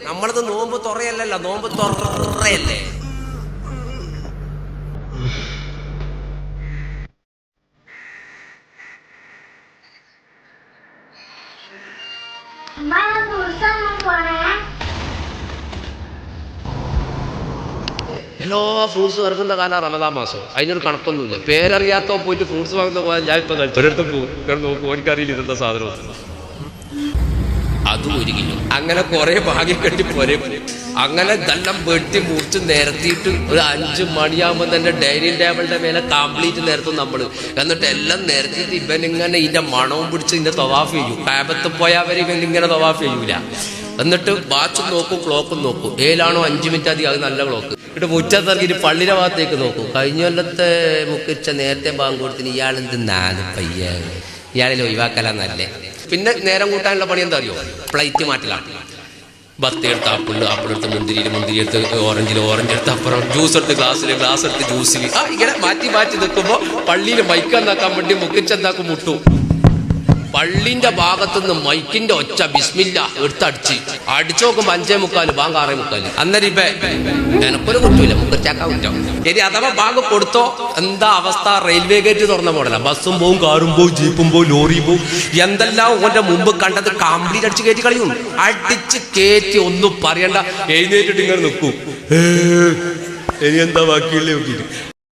നമ്മളത് നോമ്പ് തുറയല്ലല്ലോ, നോമ്പ് തുറയല്ലേ. എല്ലാ ഫ്രൂട്ട്സ് ഇറങ്ങുന്ന കാലം റമദാൻ മാസം. അതിനൊരു കണക്കൊന്നുമില്ല. പേരറിയാത്തോ പോയിട്ട് ഫ്രൂട്ട്സ് വാങ്ങുന്ന പോയാൽ ഞാൻ ഇപ്പം ഒരിടത്തും പോകും നോക്കും, എനിക്കറിയില്ല ഇതെന്താ സാധനം. അതും 1 കിലോ. അങ്ങനെ കുറെ ഭാഗ്യ കെട്ടി പോരെ. അങ്ങനെ ഇതെല്ലാം വെട്ടി മുറിച്ച് നിരത്തിയിട്ട് ഒരു 5 മണിയാകുമ്പോൾ തന്നെ ഡൈനിങ് ടേബിളിന്റെ മേലെ കംപ്ലീറ്റ് നിരത്തും നമ്മൾ. എന്നിട്ട് എല്ലാം നിരത്തിയിട്ട് ഇവനിങ്ങനെ ഇതിന്റെ മണവും പിടിച്ച് ഇതിന്റെ തവാഫ് ചെയ്യും. കാബത്ത് പോയവർ ഇവനിങ്ങനെ തവാഫ് ചെയ്യൂല. എന്നിട്ട് വാച്ചും നോക്കും, ക്ലോക്കും നോക്കും. ഏലാണോ 5 മിനിറ്റ് അധികം, അത് നല്ല ക്ലോക്ക്. എന്നിട്ട് മുറ്റത്തിറങ്ങിയിട്ട് പള്ളിയുടെ ഭാഗത്തേക്ക് നോക്കും. കഴിഞ്ഞ കൊല്ലത്തെ മുക്കിച്ച നേരത്തെ ബാങ്ക് കൊടുത്തിന് ഇയാളെന്ത് 4 പയ്യ, ഇയാളിൽ ഒഴിവാക്കലാന്നല്ലേ. പിന്നെ നേരം കൂട്ടാനുള്ള പണി എന്താ അറിയോ? പ്ലേറ്റ് മാറ്റലാണ്. ബത്തി എടുത്ത് ആപ്പിൾ എടുത്ത് മുന്തിരി എടുത്ത് ഓറഞ്ച് എടുത്ത് അപ്പുറം ജ്യൂസ് എടുത്ത് ഗ്ലാസ് എടുത്ത് ജ്യൂസിൽ ഇങ്ങനെ മാറ്റി നിൽക്കുമ്പോൾ പള്ളിയിൽ മൈക്കെന്നാക്കാൻ വേണ്ടി മുക്കിച്ചെന്താക്കും മുട്ടും. പള്ളിന്റെ ഭാഗത്തുനിന്ന് മൈക്കിന്റെ ഒച്ച ബിസ്മില്ല അടിച്ചു നോക്കുമ്പോ 5:45 ബാങ്ക് 6:45. അന്നേരം ഇപ്പൊ എനക്കൊരു കുറ്റമില്ല, മുക്കച്ചാക്കാൻ കുറ്റം. ഇനി അഥവാ ബാങ്ക് കൊടുത്തോ എന്താ അവസ്ഥ? റെയിൽവേ ഗേറ്റ് തുറന്ന മോഡല. ബസ്സും പോവും, കാറും പോവും, ജീപ്പും പോവും, ലോറിയും പോവും. എന്തെല്ലാം ഓന്റെ മുമ്പ് കണ്ടത് കംപ്ലീറ്റ് അടിച്ച് കയറ്റി കളിയും. അടിച്ച് കയറ്റി ഒന്നും പറയണ്ട, എഴുന്നേറ്റിട്ട് ഇങ്ങനെ നിൽക്കും. ഇനി എന്താ ബാക്കിയുള്ള നോക്കിയിട്ട്